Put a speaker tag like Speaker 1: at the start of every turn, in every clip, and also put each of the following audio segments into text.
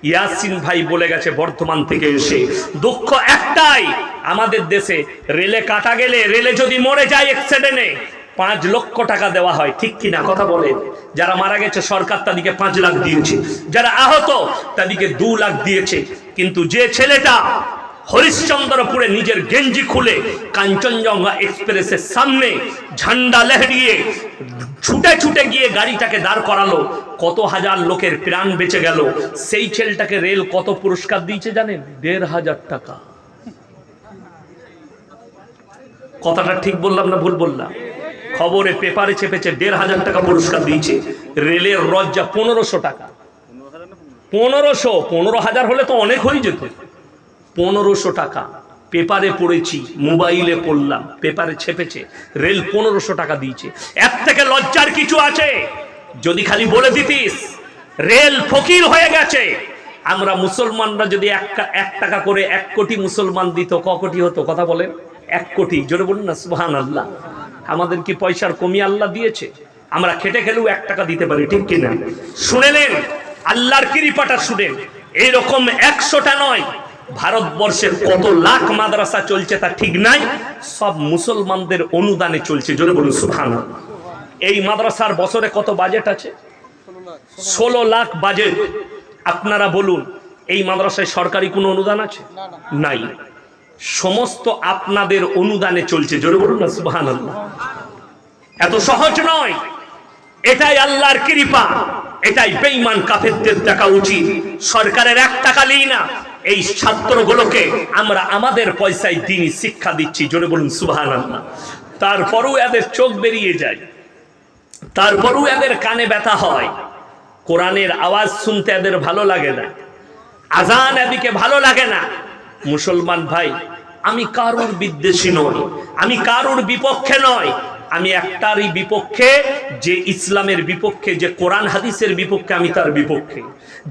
Speaker 1: ইয়াসিন ভাই বলে গেছে বর্ধমান থেকে এসে, দুঃখ একটাই, আমাদের দেশে রেলে কাটা গেলে, রেলে যদি মরে যায় অ্যাক্সিডেন্টে 5 লক্ষ টাকা দেওয়া হয়, ঠিক কিনা কথা বলেন? যারা মারা গেছে সরকার তাদেরকে 5 লাখ দিয়েছে, যারা আহত তাদেরকে 2 লাখ দিয়েছে। কিন্তু যে ছেলেটা হরিশ্চন্দ্রপুরে নিজের গেঞ্জি খুলে কাঞ্চনজঙ্ঘা এক্সপ্রেসের সামনে ঝান্ডা লহরিয়ে ছুটে ছুটে গিয়ে গাড়িটাকে দাঁড় করালো, কত হাজার লোকের প্রাণ বেঁচে গেল, সেই ছেলেটাকে রেল কত পুরস্কার দিয়েছে জানেন? 1,500 টাকা। কথাটা ঠিক বললাম না ভুল বললাম? খবরে পেপারে চেপেছে 1,500 টাকা পুরস্কার দিয়েছে। রেলের রজ্জা 1500 টাকা। 15,000 হলে তো অনেক হয়ে যেত। 1500 টাকা পেপারে পড়েছি, মোবাইলে পড়লাম, পেপারে ছেপেছে, রেল 1500 টাকা দিয়েছে। এর থেকে লজ্জার কিছু আছে? যদি খালি বলে দিতিস রেল ফকির হয়ে গেছে। আমরা মুসলমানরা যদি 1 টাকা করে 1 কোটি মুসলমান দিত, ক কোটি হতো? কথা বলেন। 1 কোটি, জোরে বলুন না সুবহানাল্লাহ। আমাদের কি পয়সার কমি আল্লাহ দিয়েছে? আমরা খেটে খেলেও 1 টাকা দিতে পারি, ঠিক কিনা? শুনেলেন আল্লাহর কৃপাটা, শুনেন। এইরকম 100টা নয়, ভারতবর্ষের কত লাখ মাদ্রাসা চলছে তা ঠিক নাই, সব মুসলমানদের অনুদানে চলছে, জোরে বলুন সুবহানাল্লাহ। এই মাদ্রাসার বছরে কত বাজেট আছে? 16 লাখ বাজেট। আপনারা বলুন এই মাদ্রাসায় সরকারি কোনো অনুদান আছে? নাই। সমস্ত আপনাদের অনুদানে চলছে, জোরে বলুন না সুবহানাল্লাহ। এত সহজ নয়, এটাই আল্লাহর কৃপা, এটাই বেঈমান কাফেরদের দেখা উচিত। সরকারের 1 টাকা নেই না, এই ছাত্রগুলোকে আমরা আমাদের পয়সায় দ্বীনি শিক্ষা দিচ্ছি, জোরে বলুন সুবহানাল্লাহ। তারপরেও এদের চোখ বেরিয়ে যায়, তারপরেও এদের কানে ব্যথা হয়, কোরআনের আওয়াজ শুনতে এদের ভালো লাগে না, আজান এদিকে ভালো লাগে না। মুসলমান ভাই, আমি কারোর বিদ্বেষী নই, আমি কারোর বিপক্ষে নয়, আমি একটারই বিপক্ষে, যে ইসলামের বিপক্ষে, যে কোরআন হাদিসের বিপক্ষে আমি তার বিপক্ষে,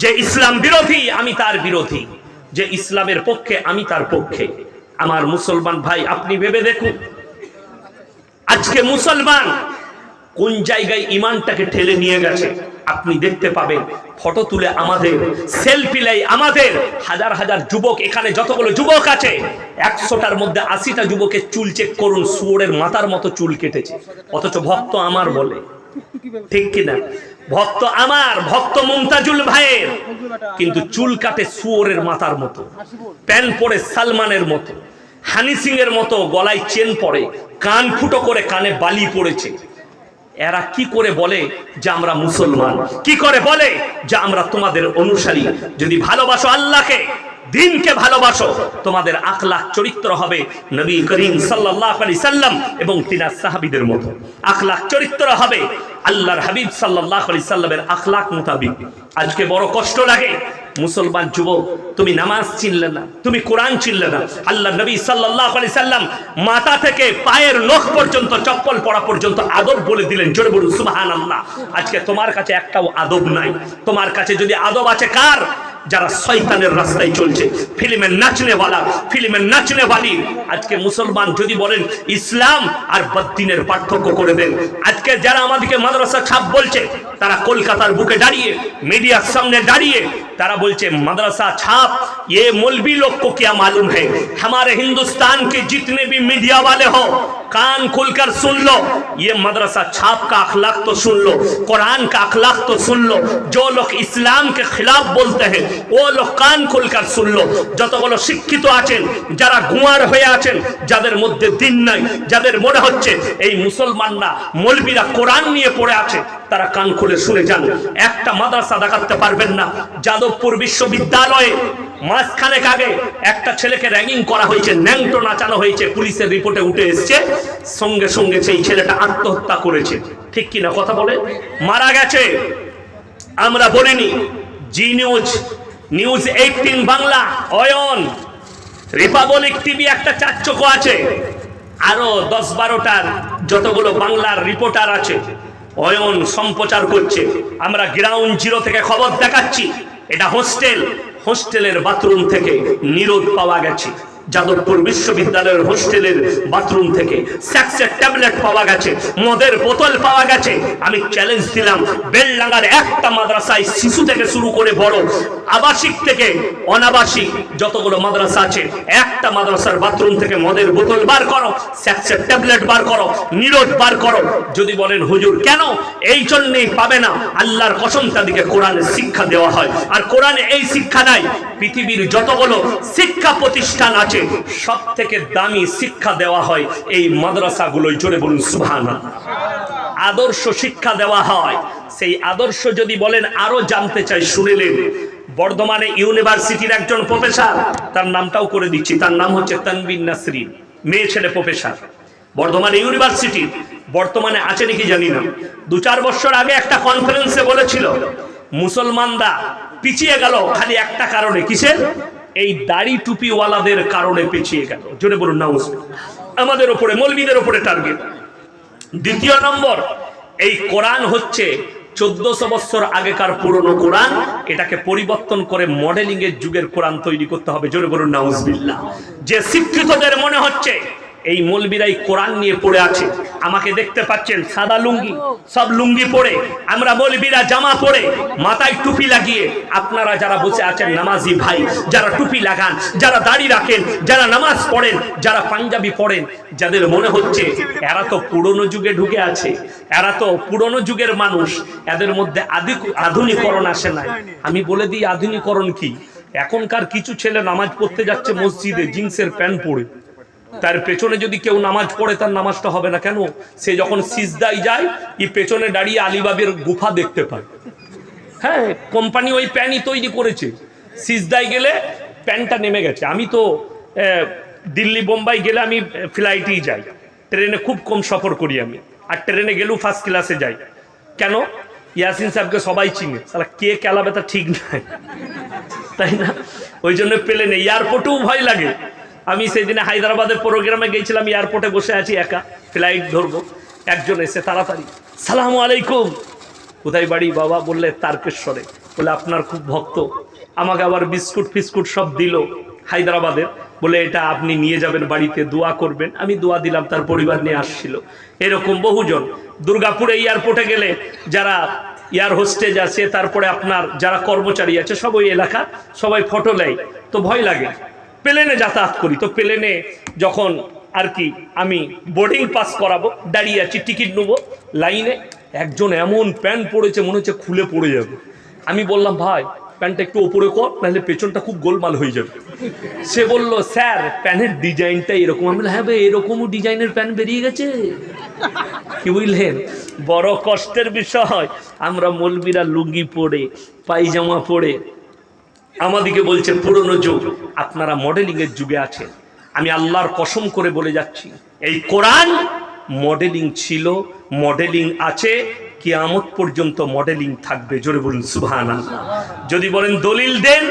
Speaker 1: যে ইসলাম বিরোধী আমি তার বিরোধী, যে ইসলামের পক্ষে আমি তার পক্ষে। আমার মুসলমান ভাই, আপনি ভেবে দেখুন আজকে মুসলমান কোন জায়গায় ইমানটাকে ঠেলে নিয়ে গেছে। আপনি দেখতে পাবেন ফটো তুলে আমাদের, সেলফি লাই আমাদের, হাজার হাজার যুবক, এখানে যতগুলো যুবক আছে 100টার মধ্যে 80টা যুবকের চুল চেক করুন, শুয়োরের মাথার মতো চুল কেটেছে, অথচ ভক্ত আমার বলে, ঠিক কিনা? ভক্ত আমার, ভক্ত মুমতাজুল ভাইয়ের, কিন্তু চুল কাটে শুয়োরের মাথার মতো, প্যান্ট পরে সালমানের মতো, হানি সিং এর মতো, গলায় চেন পরে, কান ফুটো করে কানে বালি পড়েছে। এরা কি করে বলে যে আমরা মুসলমান? কি করে বলে যে আমরা তোমাদের অনুসারী? যদি ভালোবাসো আল্লাহকে, দিনকে ভালোবাসো, তোমাদের আখলাক চরিত্র হবে নবী করিম সাল্লাল্লাহু আলাইহি সাল্লাম এবং তিনার সাহাবীদের মতো। আখলাক চরিত্র হবে আল্লাহর হাবিব সাল্লাল্লাহু আলাইহি সাল্লামের আখলাক মোতাবিক। আজকে বড় কষ্ট লাগে, মুসলমান যুবক, তুমি নামাজ চিনলে না, তুমি কোরআন চিনলে না। আল্লাহ নবী সাল্লাল্লাহু আলাইহি সাল্লাম মাথা থেকে পায়ের নখ পর্যন্ত, চপ্পল পরা পর্যন্ত আদব বলে দিলেন, জোরে বলুন সুবহানাল্লাহ। আজকে তোমার কাছে একটাও আদব নাই। তোমার কাছে যদি আদব আছে, কার? যারা শয়তানের রাস্তায় চলছে, ফিল্মের নাচনেওয়ালা, ফিল্মের নাচনেওয়ালি। আজকে মুসলমান যদি বলেন ইসলাম আর বদ্দিনের পার্থক্য করে দেন। আজকে যারা আমাদেরকে মাদ্রাসা ছাপ বলছে, তারা কলকাতার বুকে দাঁড়িয়ে, মিডিয়ার সামনে দাঁড়িয়ে তারা বলছে মাদ্রাসা छाप, ये मौलवी लोग को क्या मालूम है, हमारे हिंदुस्तान के जितने भी मीडिया वाले हो कान खोलकर सुन लो, ये मदरसा छाप का अखलाक तो सुन लो, कुरान का अखलाक तो सुन लो। जो लोग इस्लाम के खिलाफ बोलते हैं वो लोग कान खोलकर सुन लो। যতগুলো শিক্ষিত আছেন, যারা গুয়ার হয়ে আছেন, যাদের মধ্যে দিন নাই, যাদের মনে হচ্ছে এই মুসলমানরা, মৌলবীরা কোরআন নিয়ে পড়ে আছে, তারা কান খুলে শুনে যান। একটা মাদ্রাসা দেখাতে পারবেন না। যাদবপুর বিশ্ববিদ্যালয়ে মাসখানেক আগে একটা ছেলেকে র্যাগিং করা হয়েছে, ন্যাংটো নাচানো হয়েছে, পুলিশের রিপোর্টে উঠে এসছে, সঙ্গে সঙ্গে সেই ছেলেটা আত্মহত্যা করেছে, ঠিক কিনা কথা বলে? মারা গেছে। আমরা বলিনি। Zee news, news 18 Bangla, Ayan, Republic TV একটা চারচোখো আছে, আরো 10-12টার যতগুলো বাংলার রিপোর্টার আছে, অয়ন সম্প্রচার করছে। আমরা গ্রাউন্ড জিরো থেকে খবর দেখাচ্ছি। এটা হোস্টেল, হোস্টেলের বাথরুম থেকে নিরোধ পাওয়া গেছে। যাদবপুর বিশ্ববিদ্যালয়ের হোস্টেলের বাথরুম থেকে সেক্সের ট্যাবলেট পাওয়া গেছে, মদের বোতল পাওয়া গেছে। আমি চ্যালেঞ্জ দিলাম, বেলডাঙ্গার একটা মাদ্রাসায় শিশু থেকে শুরু করে বড়, আবাসিক থেকে অনাবাসিক যতগুলো মাদ্রাসা আছে, একটা মাদ্রাসার বাথরুম থেকে মদের বোতল বার করো, সেক্সের ট্যাবলেট বার করো, নিরোধ বার করো। যদি বলেন হুজুর কেন, এই জন্যই পাবে না, আল্লাহর কসম তাদেরকে কোরআনের শিক্ষা দেওয়া হয়। আর কোরআনে এই শিক্ষা নাই। পৃথিবীর যতগুলো শিক্ষা প্রতিষ্ঠান আছে সব থেকে দামি শিক্ষা দেওয়া হয় এই মাদ্রাসাগুলোই। জোরে বলুন সুবহানাল্লাহ। আদর্শ শিক্ষা দেওয়া হয়। সেই আদর্শ যদি বলেন আরো জানতে চাই, শুনিলেন বর্ধমানে ইউনিভার্সিটির একজন প্রফেসর, তার নামটাও করে দিচ্ছি, তার নাম হচ্ছে তানবিন নাসরিন, মেয়ে ছেলে প্রফেসর, বর্ধমানে ইউনিভার্সিটি। বর্তমানে আছে নাকি জানি না। 2-4 বছর আগে একটা কনফারেন্সে বলেছিল মুসলমানরা পিছিয়ে গেল খালি একটা কারণে। কিসের? এই দাড়ি টুপিওয়ালাদের কারণে পিছিয়ে গেল। জোরে বলুন নাউজুবিল্লাহ। আমাদের উপরে, মৌলবীদের উপরে টার্গেট। দ্বিতীয় নম্বর, এই কোরআন হচ্ছে 1400 বছর আগেকার পুরনো কোরআন, এটাকে পরিবর্তন করে মডেলিং এর যুগের কোরআন তৈরি করতে হবে। জোরে বলুন নাউজুবিল্লাহ। যে শিক্ষিতদের মনে হচ্ছে এই মৌলবীরাই কোরআন নিয়ে পড়ে আছে, আমাকে দেখতে পাচ্ছেন সাদা লুঙ্গি, সব লুঙ্গি পরে, আমরা মৌলবীরা জামা পরে, মাথায় টুপি লাগিয়ে। আপনারা যারা বসে আছেন নামাজি ভাই, যারা টুপি লাগান, যারা দাড়ি রাখেন, যারা নামাজ পড়েন, যারা পাঞ্জাবি পড়েন, যাদের মনে হচ্ছে এরা তো পুরনো যুগে ঢুকে আছে, এরা তো পুরনো যুগের মানুষ, এদের মধ্যে আধুনিকরণ আসে নাই। আমি বলে দিই আধুনিকরণ কি। এখনকার কিছু ছেলে নামাজ পড়তে যাচ্ছে মসজিদে জিন্সের প্যান্ট পরে, তার পেছনে যদি কেউ নামাজ পড়ে তার নামাজটা হবে না। কেন? সে যখন সিজদায় যায় এই পেছনে দাঁড়িয়ে আলীবাবের গুফা দেখতে পায়। হ্যাঁ, কোম্পানি ওই প্যান্টই তৈরি করেছে, সিজদায় গেলে প্যান্টটা নেমে গেছে। আমি তো দিল্লি বোম্বাই গেলে আমি ফ্লাইটেই যাই, ট্রেনে খুব কম সফর করি আমি, আর ট্রেনে গেলেও ফার্স্ট ক্লাসে যাই। কেন? ইয়াসিন সাহেবকে সবাই চিনে, সালা কে কেলাবে তা ঠিক নাই, তাই না? ওই জন্য প্লেনে, এয়ারপোর্টেও ভয় লাগে। আমি সেই দিনে হায়দ্রাবাদের প্রোগ্রামে গেছিলাম, এয়ারপোর্টে বসে আছি একা, ফ্লাইট ধরবো, একজন এসে তাড়াতাড়ি সালামু আলাইকুম। কোথায় বাড়ি? বাবা। বললে তারকেশ্বরে। বলে আপনার খুব ভক্ত, আমাকে আবার বিস্কুট ফিস্কুট সব দিল হায়দ্রাবাদের, বলে এটা আপনি নিয়ে যাবেন বাড়িতে, দোয়া করবেন। আমি দোয়া দিলাম, তার পরিবার নিয়ে আসছিল। এরকম বহুজন। দুর্গাপুরে এয়ারপোর্টে গেলে যারা এয়ার হোস্টেজ আছে, তারপরে আপনার যারা কর্মচারী আছে, সব ওই এলাকা, সবাই ফটো নেয়, তো ভয় লাগে। প্লেনে যাতায়াত করি, তো প্লেনে যখন আর কি আমি বোর্ডিং পাস করাবো, দাঁড়িয়ে আছি, টিকিট নেবো লাইনে, একজন এমন প্যান্ট পরেছে মনে হচ্ছে খুলে পড়ে যাবে। আমি বললাম ভাই প্যান্টটা একটু ওপরে কর, নাহলে পেছনটা খুব গোলমাল হয়ে যাবে। সে বলল স্যার প্যান্টের ডিজাইনটা এরকম। আমি বললাম হ্যাঁ ভাই, এরকমও ডিজাইনের প্যান্ট বেরিয়ে গেছে। কি বুঝলেন? বড় কষ্টের বিষয়, আমরা মৌলবীরা লুঙ্গি পরে, পায়জামা পরে, আমাদিকে বলছে পুরনো যুগ, আপনারা মডেলিং এর যুগে আছেন। আমি আল্লাহর কসম করে বলে যাচ্ছি, এই কোরআন মডেলিং ছিল, মডেলিং আছে, কিয়ামত পর্যন্ত মডেলিং থাকবে। জোরে বলুন সুবহানাল্লাহ। যদি বলেন দলিল দেন,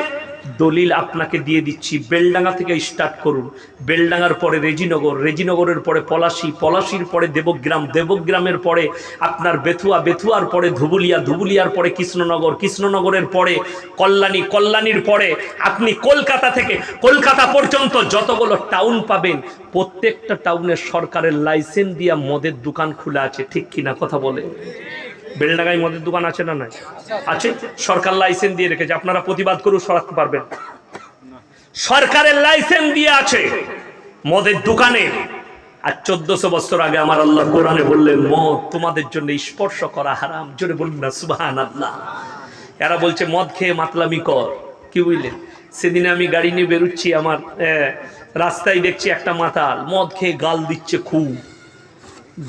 Speaker 1: দলিল আপনাকে দিয়ে দিচ্ছি। বেলডাঙ্গা থেকে স্টার্ট করুন, বেলডাঙ্গার পরে রেজিনগর, রেজিনগরের পরে পলাশী, পলাশীর পরে দেবগ্রাম, দেবগ্রামের পরে আপনার বেথুয়া, বেথুয়ার পরে ধুবুলিয়া, ধুবুলিয়ার পরে কৃষ্ণনগর, কৃষ্ণনগরের পরে কল্যাণী, কল্যাণীর পরে আপনি কলকাতা থেকে কলকাতা পর্যন্ত যতগুলো টাউন পাবেন, প্রত্যেকটা টাউনের সরকারের লাইসেন্স দিয়া মদের দোকান খোলা আছে। ঠিক কিনা কথা বলে? বেলডাঙ্গায় মদের দোকান আছে না? নাই আছে, সরকার লাইসেন্স দিয়ে রেখেছে। আপনারা প্রতিবাদ করে সরাতে পারবেন? সরকারের লাইসেন্স দিয়ে আছে মদের দোকানে। আর 1400 বছর আগে আমার আল্লাহ কোরআনে বললেন মদ তোমাদের জন্য স্পর্শ করা হারাম। জোরে বলুন না সুবহানাল্লাহ। এরা বলছে মদ খেয়ে মাতলামি কর। কি বুঝলেন? সেদিনে আমি গাড়ি নিয়ে বেরোচ্ছি, আমার রাস্তায় দেখছি একটা মাতাল মদ খেয়ে গাল দিচ্ছে খুব।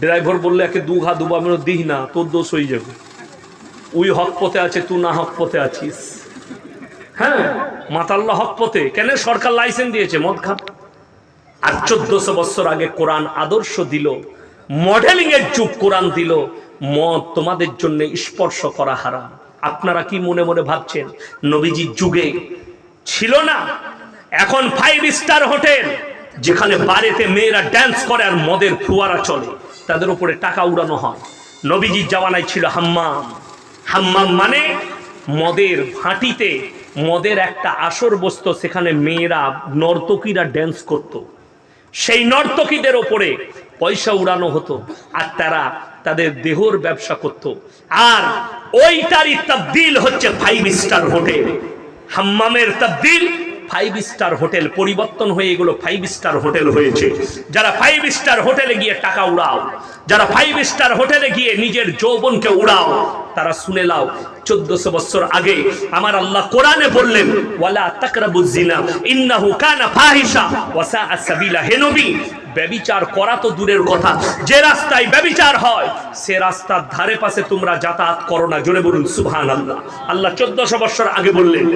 Speaker 1: ড্রাইভার বললে একে দু ঘা দুবা মেরে দিই না, তোর দোষ হয়ে যাবে। ওই হক পথে আছে, তুই না হক পথে আছিস। হ্যাঁ, মাতাল্লা হক পথে কেন? সরকার লাইসেন্স দিয়েছে মদ খা। আর 1400 বছর আগে কোরআন আদর্শ দিল, মডেলিং এর যুগ কোরআন দিল, মদ তোমাদের জন্য স্পর্শ করা হারাম। আপনারা কি মনে মনে ভাবছেন নবীজির যুগে ছিল না? এখন 5 স্টার হোটেল, যেখানে বাড়িতে মেয়েরা ড্যান্স করে আর মদের ফুয়ারা চলে, তাদের উপরে টাকা উড়ানো হয়। নবীজির জামানায় ছিল হাম্মাম। হাম্মাম মানে মদের ভাটিতে মদের একটা আসর বসতো, সেখানে মেয়েরা নর্তকীরা ড্যান্স করত, সেই নর্তকীদের ওপরে পয়সা উড়ানো হতো আর তারা তাদের দেহর ব্যবসা করত। আর ওইটারই তাবদিল হচ্ছে 5 স্টার হোটেল। হাম্মামের তাবদিল 5 স্টার হোটেল, পরিবর্তন হয়ে এগুলো 5 স্টার হোটেল হয়েছে। যারা 5 স্টার হোটেলে গিয়ে টাকা উড়াও, যারা 5 স্টার হোটেলে গিয়ে নিজের যৌবনকে উড়াও, তারা শুনে লাও 1400 বছর আগে আমার আল্লাহ কোরআনে বললেন ওয়ালা তাকরাবুজ জিনা ইন্নাহু কানা ফাহিশা ওয়া সাআ সাবিলা। হে নবী, ব্যভিচার করা তো দূরের কথা, যে রাস্তায় ব্যভিচার হয় সে রাস্তার ধারে পাশে তোমরা যাতায়াত করো না। জোরে বলুন সুবহানাল্লাহ। আল্লাহ 1400 বছর আগে বললেন।